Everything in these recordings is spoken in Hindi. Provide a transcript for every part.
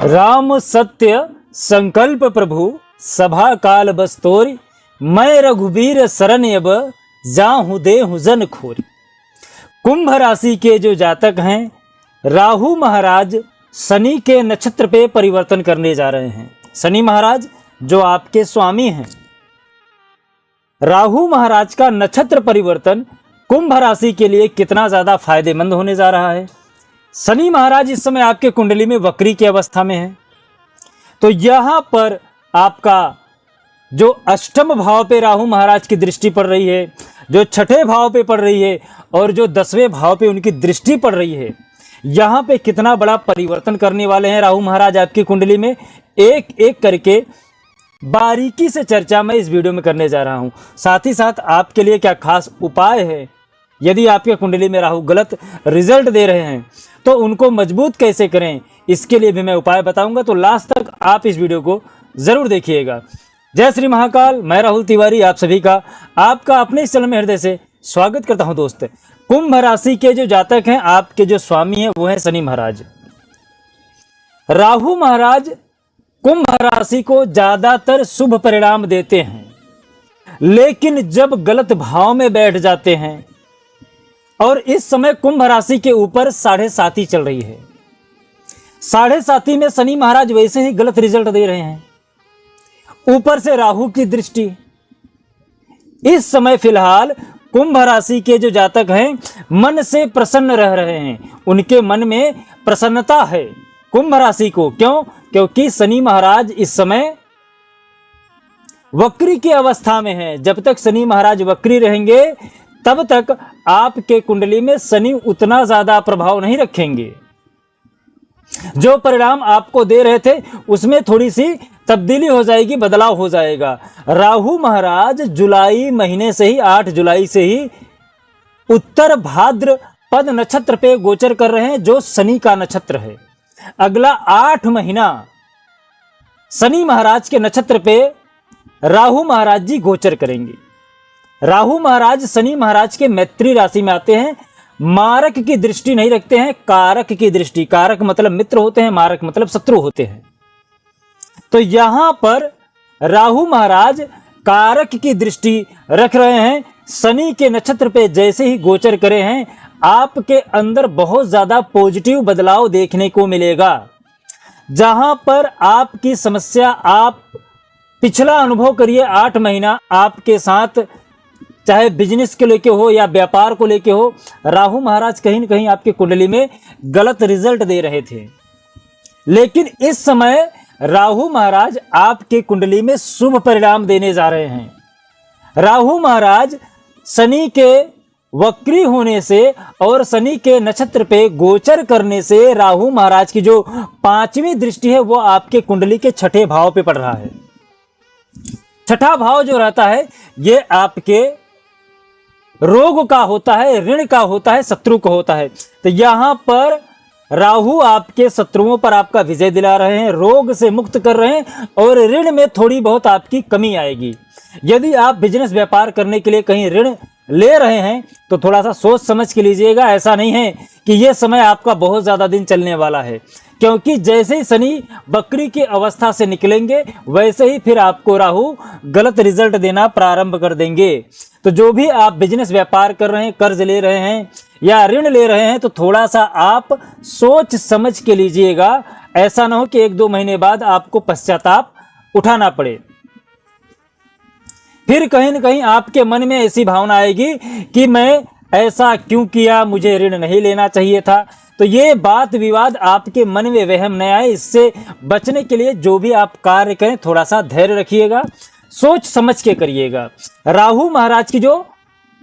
राम सत्य संकल्प प्रभु सभा काल बस्तोरी, मैं रघुबीर शरण अब जाहूं देहु जन खोरी। कुंभ राशि के जो जातक हैं, राहु महाराज शनि के नक्षत्र पे परिवर्तन करने जा रहे हैं। शनि महाराज जो आपके स्वामी हैं, राहु महाराज का नक्षत्र परिवर्तन कुंभ राशि के लिए कितना ज्यादा फायदेमंद होने जा रहा है। शनि महाराज इस समय आपके कुंडली में वक्री की अवस्था में है, तो यहां पर आपका जो अष्टम भाव पे राहु महाराज की दृष्टि पड़ रही है, जो छठे भाव पे पड़ रही है और जो 10वें भाव पे उनकी दृष्टि पड़ रही है, यहाँ पे कितना बड़ा परिवर्तन करने वाले हैं राहु महाराज आपकी कुंडली में, एक एक करके बारीकी से चर्चा मैं इस वीडियो में करने जा रहा हूं। साथ ही साथ आपके लिए क्या खास उपाय है, यदि आपके कुंडली में राहु गलत रिजल्ट दे रहे हैं तो उनको मजबूत कैसे करें, इसके लिए भी मैं उपाय बताऊंगा। तो लास्ट तक आप इस वीडियो को जरूर देखिएगा। जय श्री महाकाल, मैं राहुल तिवारी आप सभी का आपका अपने इस चैनल में हृदय से स्वागत करता हूं। दोस्त, कुंभ राशि के जो जातक हैं, आपके जो स्वामी हैं वो है शनि महाराज। राहु महाराज कुंभ राशि को ज्यादातर शुभ परिणाम देते हैं, लेकिन जब गलत भाव में बैठ जाते हैं, और इस समय कुंभ राशि के ऊपर 7.5 चल रही है। 7.5 में शनि महाराज वैसे ही गलत रिजल्ट दे रहे हैं, ऊपर से राहु की दृष्टि। इस समय फिलहाल कुंभ राशि के जो जातक हैं मन से प्रसन्न रह रहे हैं, उनके मन में प्रसन्नता है कुंभ राशि को। क्यों? क्योंकि शनि महाराज इस समय वक्री की अवस्था में है। जब तक शनि महाराज वक्री रहेंगे तब तक आपके कुंडली में शनि उतना ज्यादा प्रभाव नहीं रखेंगे। जो परिणाम आपको दे रहे थे उसमें थोड़ी सी तब्दीली हो जाएगी, बदलाव हो जाएगा। राहु महाराज जुलाई महीने से ही 8 जुलाई से ही उत्तर भाद्रपद नक्षत्र पे गोचर कर रहे हैं, जो शनि का नक्षत्र है। अगला 8 महीना शनि महाराज के नक्षत्र पे राहु महाराज जी गोचर करेंगे। राहु महाराज शनि महाराज के मैत्री राशि में आते हैं, मारक की दृष्टि नहीं रखते हैं, कारक की दृष्टि। कारक मतलब मित्र होते हैं, मारक मतलब शत्रु होते हैं। तो यहां पर राहु महाराज कारक की दृष्टि रख रहे हैं। शनि के नक्षत्र पे जैसे ही गोचर करे हैं, आपके अंदर बहुत ज्यादा पॉजिटिव बदलाव देखने को मिलेगा। जहां पर आपकी समस्या आप पिछला अनुभव करिए 8 महीना आपके साथ, चाहे बिजनेस को लेके हो या व्यापार को लेके हो, राहु महाराज कहीं न कहीं आपके कुंडली में गलत रिजल्ट दे रहे थे। लेकिन इस समय राहु महाराज आपके कुंडली में शुभ परिणाम देने जा रहे हैं। राहु महाराज शनि के वक्री होने से और शनि के नक्षत्र पे गोचर करने से राहु महाराज की जो 5वीं दृष्टि है वो आपके कुंडली के छठे भाव पे पड़ रहा है। छठा भाव जो रहता है ये आपके रोग का होता है, ऋण का होता है, शत्रु का होता है। तो यहां पर राहु आपके शत्रुओं पर आपका विजय दिला रहे हैं, रोग से मुक्त कर रहे हैं और ऋण में थोड़ी बहुत आपकी कमी आएगी। यदि आप बिजनेस व्यापार करने के लिए कहीं ऋण ले रहे हैं तो थोड़ा सा सोच समझ के लीजिएगा। ऐसा नहीं है कि यह समय आपका बहुत ज्यादा दिन चलने वाला है, क्योंकि जैसे ही शनि बकरी की अवस्था से निकलेंगे वैसे ही फिर आपको राहु गलत रिजल्ट देना प्रारंभ कर देंगे। तो जो भी आप बिजनेस व्यापार कर रहे हैं, कर्ज ले रहे हैं या ऋण ले रहे हैं, तो थोड़ा सा आप सोच समझ के लीजिएगा। ऐसा ना हो कि 1-2 महीने बाद आपको पश्चाताप उठाना पड़े। फिर कहीं न कहीं आपके मन में ऐसी भावना आएगी कि मैं ऐसा क्यों किया, मुझे ऋण नहीं लेना चाहिए था। तो ये बात विवाद आपके मन में वहम न आए, इससे बचने के लिए जो भी आप कार्य करें थोड़ा सा धैर्य रखिएगा, सोच समझ के करिएगा। राहु महाराज की जो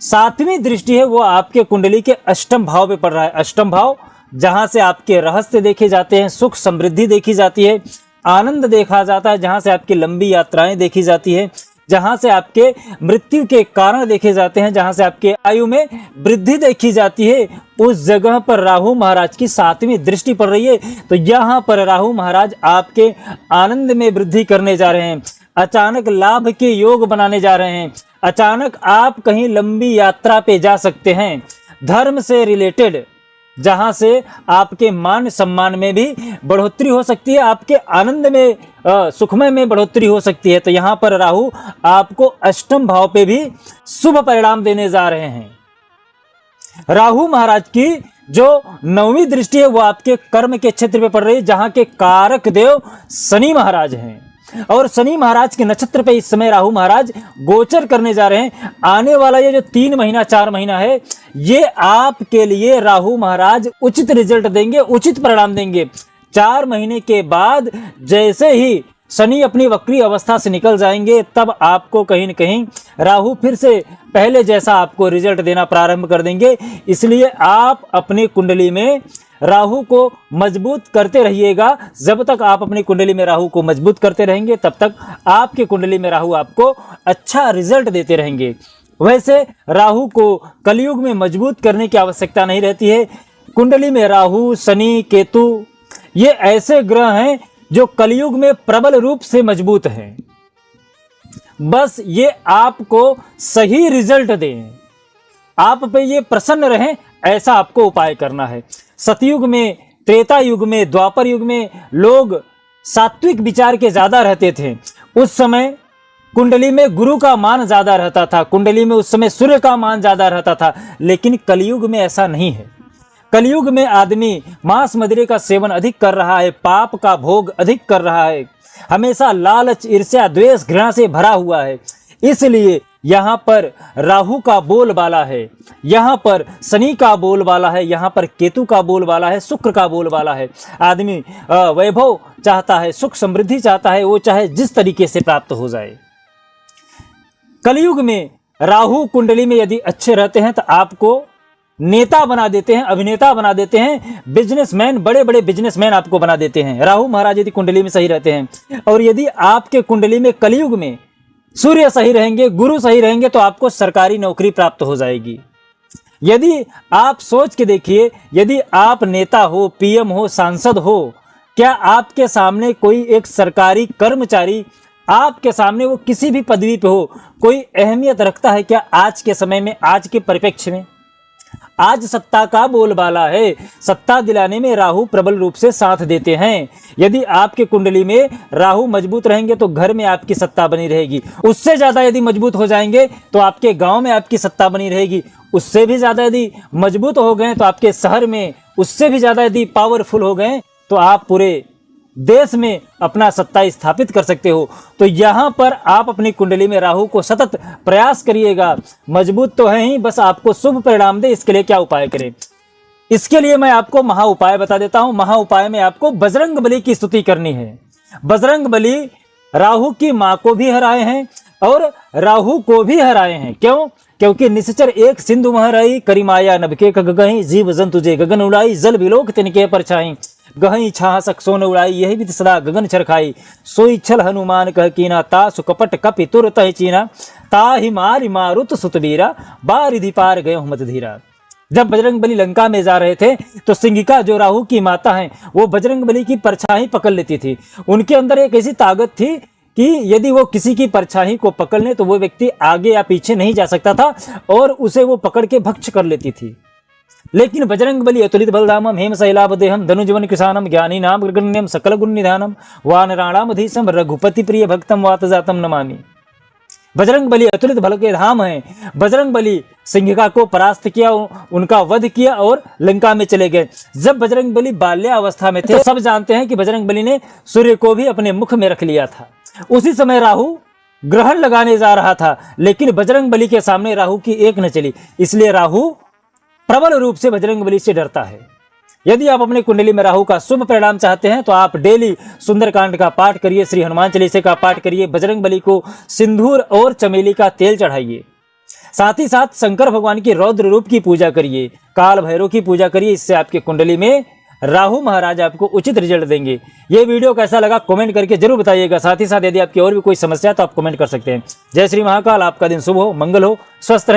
7वीं दृष्टि है वो आपके कुंडली के अष्टम भाव पे पड़ रहा है। अष्टम भाव जहां से आपके रहस्य देखे जाते हैं, सुख समृद्धि देखी जाती है, आनंद देखा जाता है, जहां से आपकी लंबी यात्राएं देखी जाती है, जहां से आपके मृत्यु के कारण देखे जाते हैं, जहां से आपके आयु में वृद्धि देखी जाती है, उस जगह पर राहु महाराज की 7वीं दृष्टि पड़ रही है। तो यहां पर राहु महाराज आपके आनंद में वृद्धि करने जा रहे हैं, अचानक लाभ के योग बनाने जा रहे हैं, अचानक आप कहीं लंबी यात्रा पे जा सकते हैं। धर्म से रिलेटेड जहां से आपके मान सम्मान में भी बढ़ोतरी हो सकती है, आपके आनंद में सुखमय में बढ़ोतरी हो सकती है। तो यहाँ पर राहु आपको अष्टम भाव पे भी शुभ परिणाम देने जा रहे हैं। राहु महाराज की जो 9वीं दृष्टि है वो आपके कर्म के क्षेत्र पे पड़ रही है, जहां के कारक देव शनि महाराज हैं। और शनि महाराज के नक्षत्र पे इस समय राहु महाराज गोचर करने जा रहे हैं। आने वाला ये जो 3 महीना 4 महीना है, ये आपके लिए राहु महाराज उचित रिजल्ट देंगे, उचित परिणाम देंगे। 4 महीने के बाद जैसे ही शनि अपनी वक्री अवस्था से निकल जाएंगे, तब आपको कहीं न कहीं राहु फिर से पहले जैसा आपको रिजल्ट देना प्रारंभ कर देंगे। इसलिए आप अपनी कुंडली में राहु को मजबूत करते रहिएगा। जब तक आप अपनी कुंडली में राहु को मजबूत करते रहेंगे, तब तक आपके कुंडली में राहु आपको अच्छा रिजल्ट देते रहेंगे। वैसे राहु को कलयुग में मजबूत करने की आवश्यकता नहीं रहती है। कुंडली में राहु, शनि, केतु ये ऐसे ग्रह हैं जो कलयुग में प्रबल रूप से मजबूत हैं। बस ये आपको सही रिजल्ट दें, आप पे ये प्रसन्न रहें, ऐसा आपको उपाय करना है। सतयुग में, त्रेता युग में, द्वापर युग में लोग सात्विक विचार के ज्यादा रहते थे। उस समय कुंडली में गुरु का मान ज्यादा रहता था, कुंडली में उस समय सूर्य का मान ज्यादा रहता था। लेकिन कलयुग में ऐसा नहीं है। कलयुग में आदमी मांस मदिरे का सेवन अधिक कर रहा है, पाप का भोग अधिक कर रहा है, हमेशा लालच, ईर्ष्या, द्वेष, घृणा से भरा हुआ है। इसलिए यहाँ पर राहु का बोलबाला है, यहाँ पर शनि का बोलबाला है, यहाँ पर केतु का बोलबाला है, शुक्र का बोलबाला है। आदमी वैभव चाहता है, सुख समृद्धि चाहता है, वो चाहे जिस तरीके से प्राप्त हो जाए। कलयुग में राहु कुंडली में यदि अच्छे रहते हैं तो आपको नेता बना देते हैं, अभिनेता बना देते हैं, बिजनेसमैन, बड़े बड़े बिजनेसमैन आपको बना देते हैं राहु महाराज यदि कुंडली में सही रहते हैं। और यदि आपके कुंडली में कलयुग में सूर्य सही रहेंगे, गुरु सही रहेंगे, तो आपको सरकारी नौकरी प्राप्त हो जाएगी। यदि आप सोच के देखिए, यदि आप नेता हो, पीएम हो, सांसद हो, क्या आपके सामने कोई एक सरकारी कर्मचारी, आपके सामने वो किसी भी पदवी पे हो, कोई अहमियत रखता है क्या आज के समय में, आज के परिप्रेक्ष्य में? आज सत्ता का बोलबाला है, सत्ता दिलाने में राहु प्रबल रूप से साथ देते हैं। यदि आपके कुंडली में राहु मजबूत रहेंगे तो घर में आपकी सत्ता बनी रहेगी। उससे ज्यादा यदि मजबूत हो जाएंगे तो आपके गांव में आपकी सत्ता बनी रहेगी। उससे भी ज्यादा यदि मजबूत हो गए तो आपके शहर में, उससे भी ज्यादा यदि पावरफुल हो गए तो आप पूरे देश में अपना सत्ता स्थापित कर सकते हो। तो यहाँ पर आप अपनी कुंडली में राहु को सतत प्रयास करिएगा। मजबूत तो है ही, बस आपको शुभ परिणाम दे, इसके लिए क्या उपाय करें? इसके लिए मैं आपको महा उपाय बता देता हूं। महा उपाय में आपको बजरंग बली की स्तुति करनी है। बजरंग बली राहु की मां को भी हराए हैं और राहु को भी हराए हैं। क्यों? क्योंकि निश्चर एक सिंधु महराई, करी माया नभके गगहि, जीव जंतु जे गगन उड़ाई, जल विलोक तिनके परछाई, गहि छाह सकसोन उड़ाई, यही विद सदा गगन चरखाई, सोई छल हनुमान कह कीना, ता सुकपट कपि तुर तह चीना, ताहि मारि मारुत सुतवीरा, बारिधि पार गयो मत धीरा। जब बजरंग बली लंका में जा रहे थे तो सिंगिका जो राहु की माता हैं, वो बजरंग बली की परछाई पकड़ लेती थी। उनके अंदर एक ऐसी ताकत थी कि यदि वो किसी की परछाई को पकड़ ले तो वो व्यक्ति आगे या पीछे नहीं जा सकता था और उसे वो पकड़ के भक्ष कर लेती थी। लेकिन बजरंग बली अतुलित बलधामम हेम शैलावदेहम धनुजवन किसानम ज्ञानी नाम गृगण्यम सकल गुण निधानम वानराणामधीशम रघुपति प्रिय भक्तम वात जातम नमामि। बजरंग बली अतुलित बल के धाम हैं। बजरंग बली सिंहिका को परास्त किया, उनका वध किया और लंका में चले गए। जब बजरंग बली बाल्यावस्था में थे तो सब जानते हैं कि बजरंग बली ने सूर्य को भी अपने मुख में रख लिया था। उसी समय राहु ग्रहण लगाने जा रहा था, लेकिन बजरंग बली के सामने राहु की एक न चली। इसलिए राहु प्रबल रूप से बजरंग बली से डरता है। यदि आप अपने कुंडली में राहु का शुभ परिणाम चाहते हैं तो आप डेली सुंदरकांड का पाठ करिए, श्री हनुमान चालीसा का पाठ करिए, बजरंग बली को सिंदूर और चमेली का तेल चढ़ाइए। साथ ही साथ शंकर भगवान की रौद्र रूप की पूजा करिए, काल भैरव की पूजा करिए। इससे आपके कुंडली में राहु महाराज आपको उचित रिजल्ट देंगे। ये वीडियो कैसा लगा कमेंट करके जरूर बताइएगा। साथ ही साथ यदि आपकी और भी कोई समस्या है तो आप कमेंट कर सकते हैं। जय श्री महाकाल। आपका दिन शुभ हो, मंगल हो, स्वस्थ रहें।